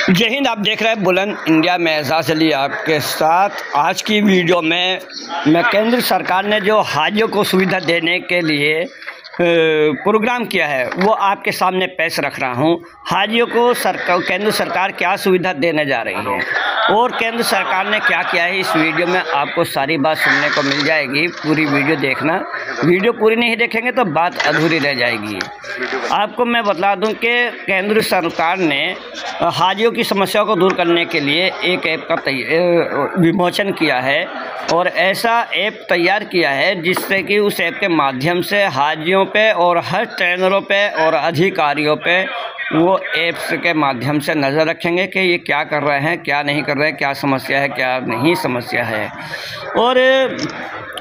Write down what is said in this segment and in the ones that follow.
जय हिंद। आप देख रहे हैं बुलंद इंडिया में एजाज अली आपके साथ। आज की वीडियो में मैं केंद्र सरकार ने जो हाजियों को सुविधा देने के लिए प्रोग्राम किया है वो आपके सामने पेश रख रहा हूं। हाजियों को केंद्र सरकार क्या सुविधा देने जा रही है और केंद्र सरकार ने क्या किया है, इस वीडियो में आपको सारी बात सुनने को मिल जाएगी। पूरी वीडियो देखना, वीडियो पूरी नहीं देखेंगे तो बात अधूरी रह जाएगी। आपको मैं बता दूं कि केंद्र सरकार ने हाजियों की समस्याओं को दूर करने के लिए एक ऐप का विमोचन किया है और ऐसा ऐप तैयार किया है जिससे कि उस ऐप के माध्यम से हाजियों पे और हर ट्रेनरों पे और अधिकारियों पे वो ऐप्स के माध्यम से नज़र रखेंगे कि ये क्या कर रहे हैं, क्या नहीं कर रहे हैं, क्या समस्या है, क्या नहीं समस्या है। और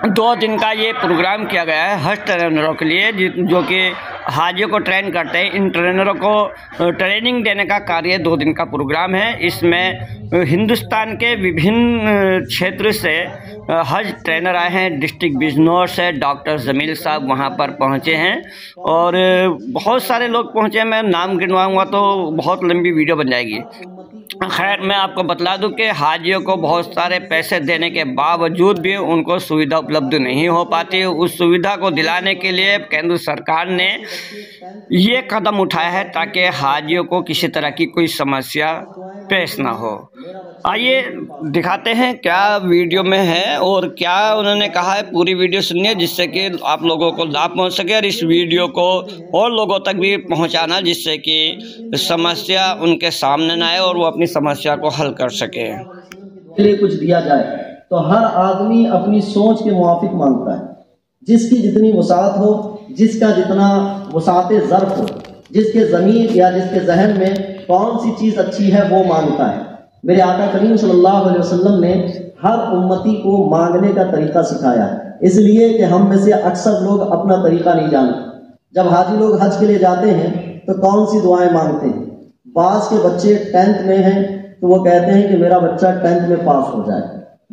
2 दिन का ये प्रोग्राम किया गया है हज ट्रेनरों के लिए, जो कि हाजियों को ट्रेन करते हैं। इन ट्रेनरों को ट्रेनिंग देने का कार्य 2 दिन का प्रोग्राम है। इसमें हिंदुस्तान के विभिन्न क्षेत्र से हज ट्रेनर आए हैं। डिस्ट्रिक्ट बिजनौर से डॉक्टर जमील साहब वहाँ पर पहुँचे हैं और बहुत सारे लोग पहुँचे हैं। मैं नाम गिनवाऊँगा तो बहुत लंबी वीडियो बन जाएगी। खैर, मैं आपको बतला दूं कि हाजियों को बहुत सारे पैसे देने के बावजूद भी उनको सुविधा उपलब्ध नहीं हो पाती। उस सुविधा को दिलाने के लिए केंद्र सरकार ने ये कदम उठाया है ताकि हाजियों को किसी तरह की कोई समस्या पेश ना हो। आइए दिखाते हैं क्या वीडियो में है और क्या उन्होंने कहा है। पूरी वीडियो सुनिए जिससे कि आप लोगों को लाभ पहुंच सके और इस वीडियो को और लोगों तक भी पहुंचाना जिससे कि समस्या उनके सामने ना आए और वो अपनी समस्या को हल कर सके। लिए कुछ दिया जाए तो हर आदमी अपनी सोच के मुआफिक मांगता है। जिसकी जितनी वसाअत हो, जिसका जितना वसाअत ज़र्फ हो, जिसके ज़मीर या जिसके जहन में कौन सी चीज़ अच्छी है वो मांगता है। मेरे आका करीम सल्लल्लाहु अलैहि वसल्लम ने हर उम्मती को मांगने का तरीका सिखाया है, इसलिए कि हम में से अक्सर लोग अपना तरीका नहीं जानते। जब हाजी लोग हज के लिए जाते हैं तो कौन सी दुआएं मांगते हैं। बास के बच्चे 10th में हैं तो वो कहते हैं कि मेरा बच्चा 10th में पास हो जाए।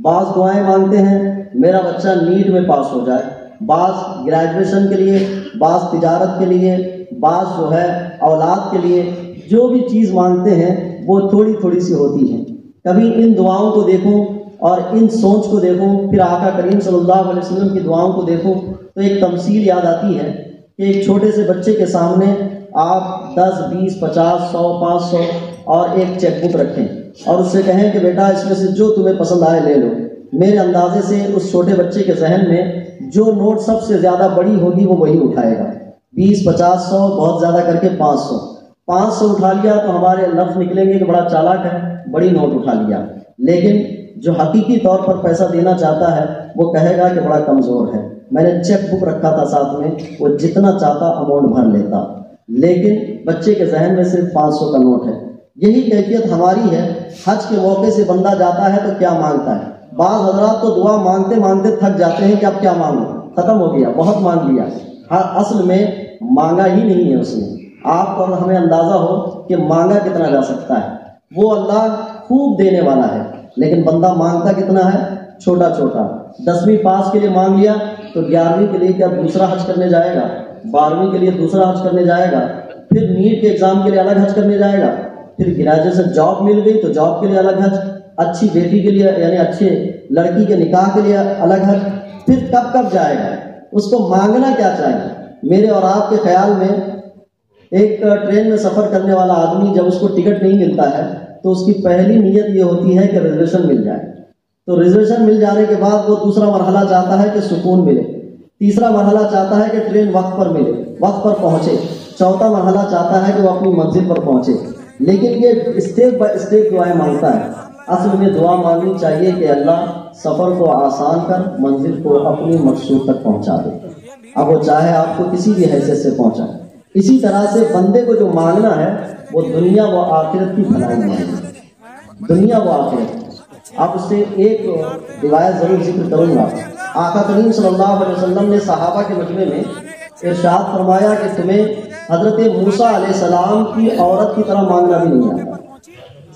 बास दुआएं मांगते हैं मेरा बच्चा नीट में पास हो जाए। बास ग्रेजुएशन के लिए, बास तिजारत के लिए, बास जो है औलाद के लिए। जो भी चीज़ मांगते हैं वो थोड़ी थोड़ी सी होती है। कभी इन दुआओं को देखूं और इन सोच को देखूं, फिर आका करीम सल्लल्लाहु अलैहि वसल्लम की दुआओं को देखूं तो एक तमसील याद आती है कि एक छोटे से बच्चे के सामने आप 10, 20, 50, 100, 500 और एक चेकबुक रखें और उससे कहें कि बेटा इसमें से जो तुम्हें पसंद आए ले लो। मेरे अंदाजे से उस छोटे बच्चे के जहन में जो नोट सबसे ज़्यादा बड़ी होगी वो वही उठाएगा। 20, 50, 100, बहुत ज़्यादा करके 500 उठा लिया तो हमारे लफ्ज़ निकलेंगे कि बड़ा चालाक है, बड़ी नोट उठा लिया। लेकिन जो हकीकी तौर पर पैसा देना चाहता है वो कहेगा कि बड़ा कमज़ोर है। मैंने चेक बुक रखा था साथ में, वो जितना चाहता अमाउंट भर लेता, लेकिन बच्चे के जहन में सिर्फ 500 का नोट है। यही कैफियत हमारी है। हज के मौके से बंदा जाता है तो क्या मांगता है। बाज़ हज़रात तो दुआ मांगते मांगते थक जाते हैं कि अब क्या मांगो, ख़त्म हो गया, बहुत मांग लिया। असल में मांगा ही नहीं है उसने। आप और हमें अंदाज़ा हो कि मांगा कितना जा सकता है। वो अल्लाह खूब देने वाला है, लेकिन बंदा मांगता कितना है, छोटा छोटा। 10वीं पास के लिए मांग लिया तो 11वीं के लिए क्या दूसरा हज करने जाएगा, 12वीं के लिए दूसरा हज करने जाएगा, फिर नीट के एग्ज़ाम के लिए अलग हज करने जाएगा, फिर ग्रेजुएशन जॉब मिल गई तो जॉब के लिए अलग हज, अच्छी बेटी के लिए यानी अच्छे लड़की के निकाह के लिए अलग हज, फिर कब कब जाएगा। उसको मांगना क्या चाहिए। मेरे और आपके ख्याल में एक ट्रेन में सफ़र करने वाला आदमी जब उसको टिकट नहीं मिलता है तो उसकी पहली नीयत ये होती है कि रिजर्वेशन मिल जाए। तो रिजर्वेशन मिल जाने के बाद वो दूसरा मरहला चाहता है कि सुकून मिले, तीसरा मरहला चाहता है कि ट्रेन वक्त पर मिले, वक्त पर पहुंचे, चौथा मरहला चाहता है कि वो अपनी मंजिल पर पहुंचे। लेकिन ये स्टेप बाय स्टेप दुआएं मांगता है। असल में दुआ मांगनी चाहिए कि अल्लाह सफ़र को आसान कर मंजिल को अपनी मकसूद तक पहुंचा दे। अब वो चाहे आपको किसी भी हैसियत से पहुंचाए। इसी तरह से बंदे को जो मांगना है वो दुनिया व आखिरत की भलाई मांगे, दुनिया व आखिरत। आप उससे एक रिवायत ज़रूर जिक्र करूँगा। आका करीम सल्लल्लाहु अलैहि वसल्लम ने सहाबा के मजमे में इरशाद फरमाया कि तुम्हें हज़रत मूसा अलैहिस्सलाम की औरत की तरह मांगना भी नहीं आता।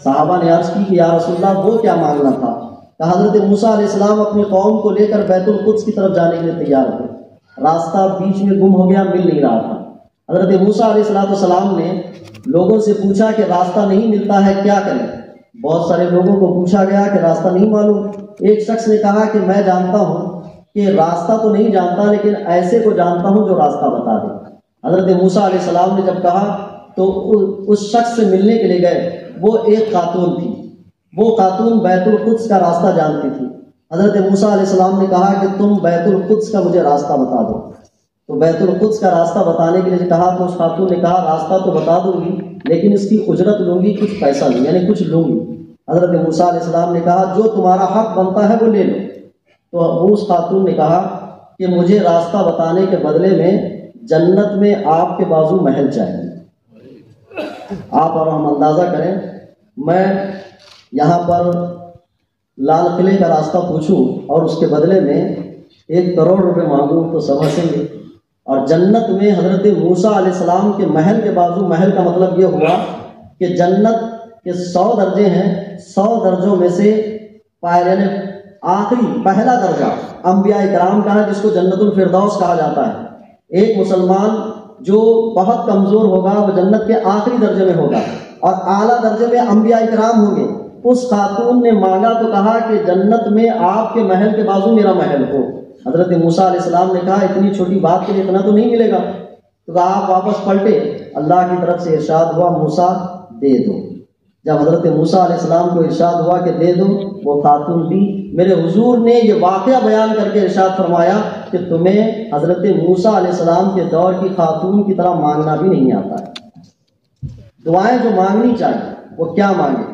सहाबा ने अर्ज़ की कि या रसूलल्लाह वो क्या मांगना था। तो हज़रत मूसा अलैहिस्सलाम अपनी कौम को लेकर बैतुल कुद्स की तरफ जाने के लिए तैयार थे। रास्ता बीच में गुम हो गया, मिल नहीं रहा था। हज़रत मूसा अलैहिस्सलाम ने लोगों से पूछा कि रास्ता नहीं मिलता है, क्या करें। बहुत सारे लोगों को पूछा गया कि रास्ता नहीं मालूम। एक शख्स ने कहा कि मैं जानता हूँ कि रास्ता तो नहीं जानता, लेकिन ऐसे को जानता हूँ जो रास्ता बता दे। हज़रत मूसा अलैहिस्सलाम ने जब कहा तो उस शख्स से मिलने के लिए गए। वो एक खातून थी। वो खातून बैतुल कुद्स का रास्ता जानती थी। हज़रत मूसा अलैहिस्सलाम ने कहा कि तुम बैतुल कुद्स का मुझे रास्ता बता दो। तो बैतुल कुद्स का रास्ता बताने के लिए कहा तो उस खातून ने कहा रास्ता तो बता दूंगी, लेकिन इसकी उजरत लूंगी, कुछ पैसा नहीं, यानी कुछ लूंगी। हज़रत मूसा अलैहिस्सलाम ने कहा जो तुम्हारा हक बनता है वो ले लो। तो उस खातून ने कहा कि मुझे रास्ता बताने के बदले में जन्नत में आपके बाजू महल चाहिए। आप और हम अंदाजा करें, मैं यहाँ पर लाल किले का रास्ता पूछूं और उसके बदले में 1 करोड़ रुपए मांगूं तो सब हंसेंगे। और जन्नत में हज़रत मूसा अलैहिस्सलाम के महल के बाजू, महल का मतलब ये हुआ कि जन्नत के 100 दर्जे हैं, 100 दर्जों में से आखिरी पहला दर्जा अंबिया इकराम का है, जिसको जन्नतुल फिरदौस कहा जाता है। एक मुसलमान जो बहुत कमजोर होगा वो जन्नत के आखिरी दर्जे में होगा और आला दर्जे में अंबिया इकराम होंगे। उस खातून ने मांगा तो कहा कि जन्नत में आपके महल के बाजू मेरा महल हो। हज़रत मूसा अलैहिस्सलाम ने कहा इतनी छोटी बात के लिए इतना तो नहीं मिलेगा। तो कहा आप वापस पलटे, अल्लाह की तरफ से इरशाद हुआ मूसा दे दो। जब हज़रत मूसा अलैहिस्सलाम को इरशाद हुआ कि दे दो, वो खातून दी। मेरे हुजूर ने ये वाक़या बयान करके इरशाद फरमाया कि तुम्हें हज़रत मूसा अलैहिस्सलाम के दौर की खातून की तरह मांगना भी नहीं आता है। दुआएं जो मांगनी चाहिए वो क्या मांगे।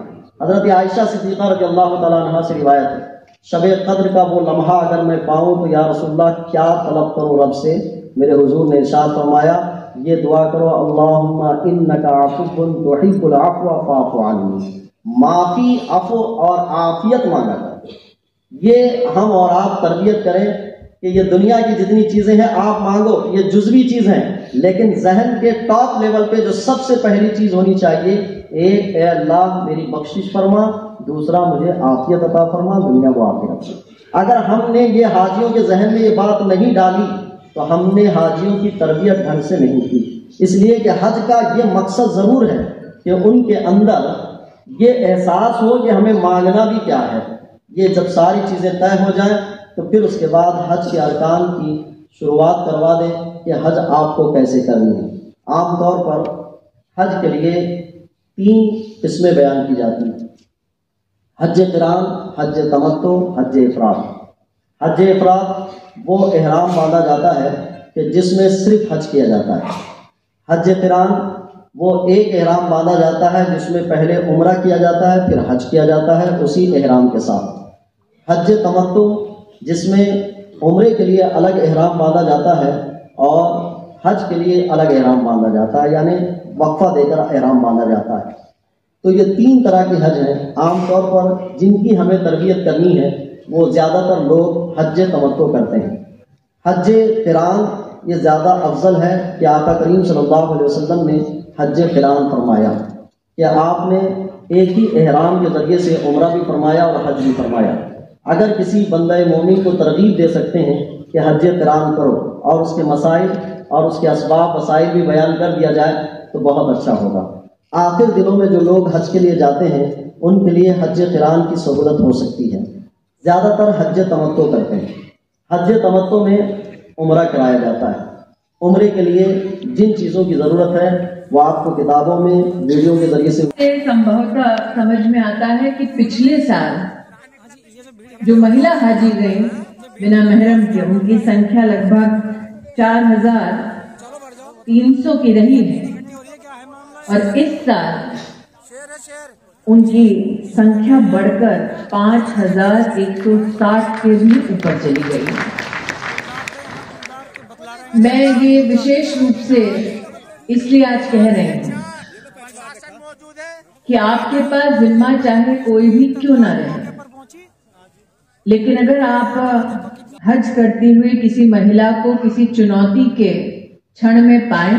हज़रत आयशा सिद्दीक़ा रज़ियल्लाहु तआला अन्हा से रिवायत है, शब कद्र का वो लम्हा अगर मैं पाऊँ तो या रसूलल्लाह क्या तलब करूँ रब से। मेरे हुजूर ने इरशाद फरमाया ये दुआ करो, अल्लाहुम्मा इन्नका अफ़ुव्वुन तुहिब्बुल अफ़्व फ़अफ़ु अन्नी। माफ़ी, अफ़्व और आफ़ियत मांगा करें। ये हम और आप तरबियत करें कि ये दुनिया की जितनी चीज़ें हैं आप मांगो, ये जुज़वी चीज़ हैं, लेकिन जहन के टॉप लेवल पे जो सबसे पहली चीज़ होनी चाहिए, एक ए अल्लाह मेरी बख्शिश फरमा, दूसरा मुझे आफ़ियत अता फरमा, दुनिया को आखिरत। अगर हमने ये हाजियों के जहन में ये बात नहीं डाली तो हमने हाजियों की तरबियत ढंग से नहीं की। इसलिए कि हज का ये मकसद ज़रूर है कि उनके अंदर ये एहसास हो कि हमें मांगना भी क्या है। ये जब सारी चीज़ें तय हो जाएं तो फिर उसके बाद हज के अरकान की शुरुआत करवा दें कि हज आपको कैसे करनी है। आमतौर पर हज के लिए 3 किस्में बयान की जाती हैं, हज क़िरान, हज तमत्तु, हज इफ़राद। हज इफ़राद वो एहराम बांधा जाता है कि जिसमें सिर्फ हज किया जाता है। हज क़िरान वो एक एहराम बांधा जाता है जिसमें पहले उम्रा किया जाता है फिर हज किया जाता है उसी एहराम के साथ। हज तमत्तु जिसमें उम्रे के लिए अलग एहराम बांधा जाता है और हज के लिए अलग एहराम बांधा जाता है, यानी वक्फा देकर एहराम बांधा जाता है। तो ये 3 तरह के हज हैं। आमतौर पर जिनकी हमें तरबियत करनी है वो ज़्यादातर लोग हज तमत्तु करते हैं। हज क़िरान ये ज़्यादा अफजल है कि आका करीम सल्लल्लाहु अलैहि वसल्लम ने हज क़िरान फरमाया कि आपने एक ही एहराम के ज़रिए से उम्रा भी फरमाया और हज भी फरमाया। अगर किसी बंदे मोमिन को तरगीब दे सकते हैं कि हज क़िरान करो और उसके मसाइल और उसके असबाब वसाइल भी बयान कर दिया जाए तो बहुत अच्छा होगा। आखिर दिनों में जो लोग हज के लिए जाते हैं उनके लिए हज क़िरान की सहूलत हो सकती है। ज़्यादातर हज तमत्तु करते हैं। हज तमत्तु में उम्रा कराया जाता है। उम्रे के लिए जिन चीज़ों की ज़रूरत है वो आपको किताबों में वीडियो के जरिए से संभवतः समझ में आता है कि पिछले साल जो महिला हाजी गई बिना महरम के उनकी संख्या लगभग 4300 की रही है और इस साल उनकी संख्या बढ़कर 5160 के भी ऊपर चली गई है। मैं ये विशेष रूप से इसलिए आज कह रहे हैं कि आपके पास जिम्मा चाहे कोई भी क्यों ना रहे, लेकिन अगर आप हज करती हुई किसी महिला को किसी चुनौती के क्षण में पाएं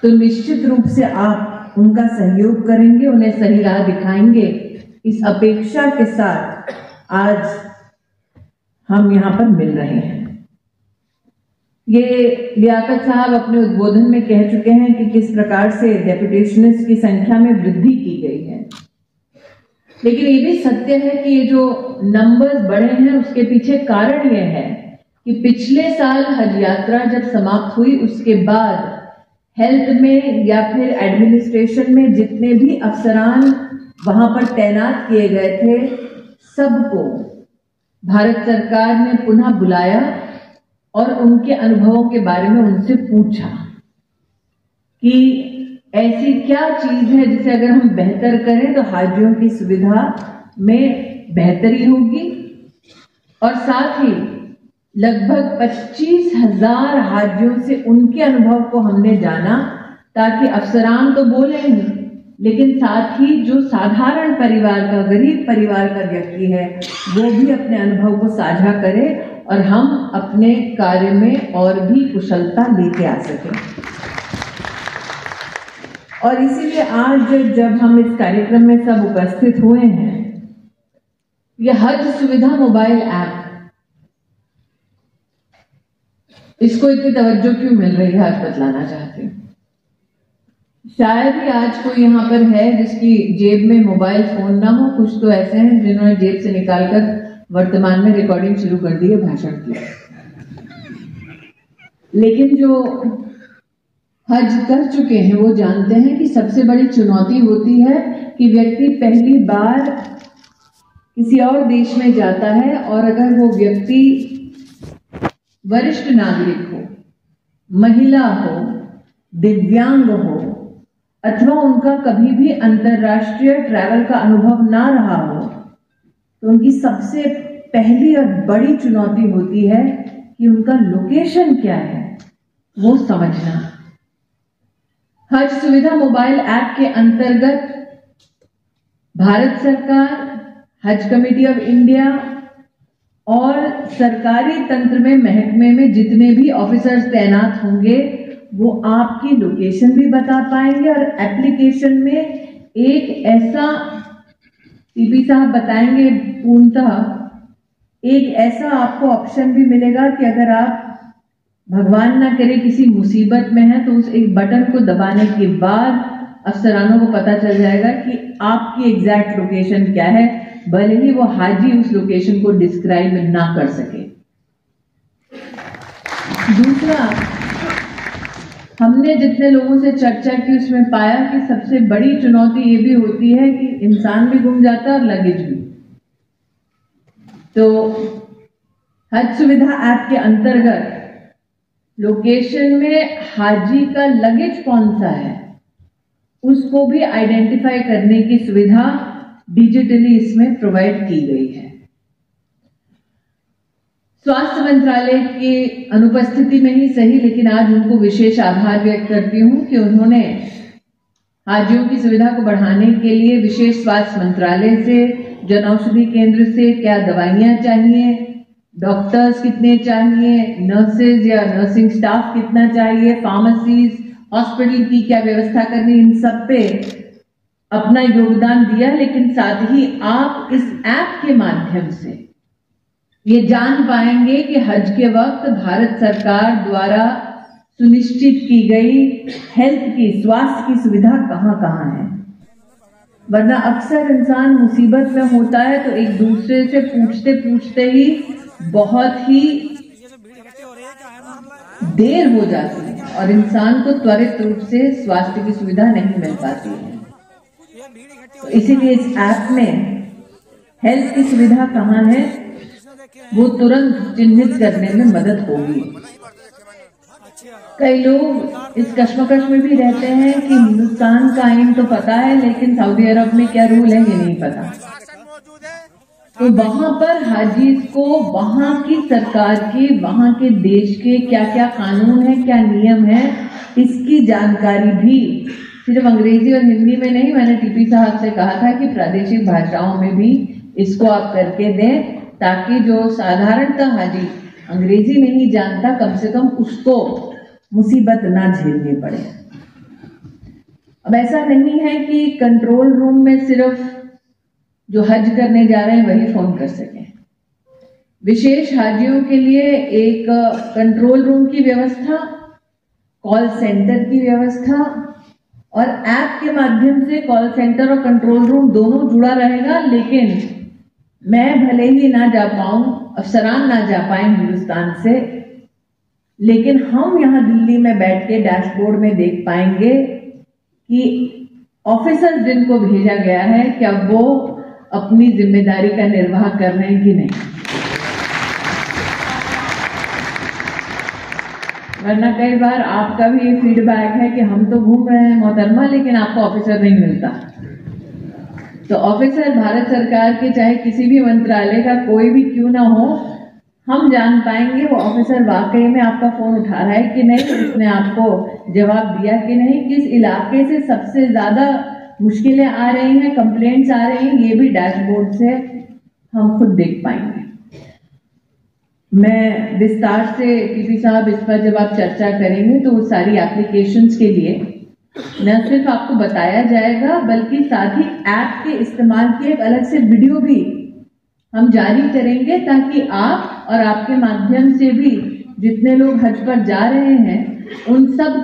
तो निश्चित रूप से आप उनका सहयोग करेंगे, उन्हें सही राह दिखाएंगे। इस अपेक्षा के साथ आज हम यहाँ पर मिल रहे हैं। ये लियाकत साहब अपने उद्बोधन में कह चुके हैं कि किस प्रकार से डेपुटेशनिस्ट की संख्या में वृद्धि की गई है, लेकिन ये भी सत्य है कि ये जो नंबर्स बढ़े हैं उसके पीछे कारण ये है कि पिछले साल हज यात्रा जब समाप्त हुई उसके बाद हेल्थ में या फिर एडमिनिस्ट्रेशन में जितने भी अफसरान वहां पर तैनात किए गए थे, सबको भारत सरकार ने पुनः बुलाया और उनके अनुभवों के बारे में उनसे पूछा कि ऐसी क्या चीज है जिसे अगर हम बेहतर करें तो हाजियों की सुविधा में बेहतरी होगी। और साथ ही लगभग 25,000 हाजियों से उनके अनुभव को हमने जाना, ताकि अफसरान तो बोले ही, लेकिन साथ ही जो साधारण परिवार का, गरीब परिवार का व्यक्ति है वो भी अपने अनुभव को साझा करे और हम अपने कार्य में और भी कुशलता लेके आ सकें। और इसीलिए आज जब हम इस कार्यक्रम में सब उपस्थित हुए हैं, यह हज सुविधा मोबाइल ऐप, इसको इतनी तवज्जो क्यों मिल रही है आज बतलाना चाहती हूँ। शायद ही आज कोई यहाँ पर है जिसकी जेब में मोबाइल फोन ना हो। कुछ तो ऐसे हैं जिन्होंने जेब से निकालकर वर्तमान में रिकॉर्डिंग शुरू कर दी है भाषण की। लेकिन जो हज कर चुके हैं वो जानते हैं कि सबसे बड़ी चुनौती होती है कि व्यक्ति पहली बार किसी और देश में जाता है और अगर वो व्यक्ति वरिष्ठ नागरिक हो, महिला हो, दिव्यांग हो अथवा उनका कभी भी अंतर्राष्ट्रीय ट्रैवल का अनुभव ना रहा हो, तो उनकी सबसे पहली और बड़ी चुनौती होती है कि उनका लोकेशन क्या है वो समझना। हज सुविधा मोबाइल ऐप के अंतर्गत भारत सरकार, हज कमेटी ऑफ इंडिया और सरकारी तंत्र में, महकमे में जितने भी ऑफिसर्स तैनात होंगे वो आपकी लोकेशन भी बता पाएंगे। और एप्लीकेशन में एक ऐसा, सीपी साहब बताएंगे पूर्णतः, एक ऐसा आपको ऑप्शन भी मिलेगा कि अगर आप भगवान ना करे किसी मुसीबत में है तो उस एक बटन को दबाने के बाद अफसरानों को पता चल जाएगा कि आपकी एग्जैक्ट लोकेशन क्या है, भले ही वो हाजी उस लोकेशन को डिस्क्राइब ना कर सके। दूसरा, हमने जितने लोगों से चर्चा की उसमें पाया कि सबसे बड़ी चुनौती ये भी होती है कि इंसान भी गुम जाता है और लगेज भी। तो हज सुविधा ऐप के अंतर्गत लोकेशन में हाजी का लगेज कौन सा है उसको भी आइडेंटिफाई करने की सुविधा डिजिटली इसमें प्रोवाइड की गई है। स्वास्थ्य मंत्रालय की अनुपस्थिति में ही सही, लेकिन आज उनको विशेष आभार व्यक्त करती हूं कि उन्होंने हाजियों की सुविधा को बढ़ाने के लिए विशेष स्वास्थ्य मंत्रालय से, जन औषधि केंद्र से क्या दवाइयां चाहिए, डॉक्टर्स कितने चाहिए, नर्सेज या नर्सिंग स्टाफ कितना चाहिए, फार्मेसीज, हॉस्पिटल की क्या व्यवस्था करनी, इन सब पे अपना योगदान दिया। लेकिन साथ ही आप इस ऐप के माध्यम से ये जान पाएंगे कि हज के वक्त भारत सरकार द्वारा सुनिश्चित की गई हेल्थ की, स्वास्थ्य की सुविधा कहां कहां है। वरना अक्सर इंसान मुसीबत में होता है तो एक दूसरे से पूछते पूछते ही बहुत ही देर हो जाती है और इंसान को त्वरित रूप से स्वास्थ्य की सुविधा नहीं मिल पाती है। तो इसीलिए इस ऐप में हेल्थ की सुविधा कहाँ है वो तुरंत चिन्हित करने में मदद होगी। कई लोग इस कश्मकश में भी रहते हैं कि हिंदुस्तान का आईन तो पता है लेकिन सऊदी अरब में क्या रूल है ये नहीं पता। तो वहां पर हाजी को वहां की सरकार के, वहां के देश के क्या क्या कानून है, क्या नियम है, इसकी जानकारी भी सिर्फ अंग्रेजी और हिंदी में नहीं, मैंने टीपी साहब से कहा था कि प्रादेशिक भाषाओं में भी इसको आप करके दें, ताकि जो साधारणतः हाजी अंग्रेजी नहीं जानता कम से कम उसको मुसीबत ना झेलनी पड़े। अब ऐसा नहीं है कि कंट्रोल रूम में सिर्फ जो हज करने जा रहे हैं वही फोन कर सकें। विशेष हाजियों के लिए एक कंट्रोल रूम की व्यवस्था, कॉल सेंटर की व्यवस्था और ऐप के माध्यम से कॉल सेंटर और कंट्रोल रूम दोनों जुड़ा रहेगा। लेकिन मैं भले ही ना जा पाऊं, अफसरान ना जा पाए हिंदुस्तान से, लेकिन हम यहाँ दिल्ली में बैठ के डैशबोर्ड में देख पाएंगे कि ऑफिसर्स जिनको भेजा गया है क्या वो अपनी जिम्मेदारी का निर्वाह कर रहे हैं कि नहीं। वरना कई बार आपका भी ये फीडबैक है कि हम तो घूम रहे हैं मोहतरमा, लेकिन आपको ऑफिसर नहीं मिलता। तो ऑफिसर भारत सरकार के चाहे किसी भी मंत्रालय का कोई भी क्यों ना हो, हम जान पाएंगे वो ऑफिसर वाकई में आपका फोन उठा रहा है कि नहीं, उसने आपको जवाब दिया कि नहीं, किस इलाके से सबसे ज्यादा मुश्किलें आ रही हैं, कंप्लेंट्स आ रही हैं, ये भी डैशबोर्ड से हम खुद देख पाएंगे। मैं विस्तार से टीपी साहब इस पर जब आप चर्चा करेंगे तो उस सारी एप्लीकेशंस के लिए न सिर्फ आपको बताया जाएगा बल्कि साथ ही ऐप के इस्तेमाल की एक अलग से वीडियो भी हम जारी करेंगे, ताकि आप और आपके माध्यम से भी जितने लोग हज पर जा रहे हैं उन सब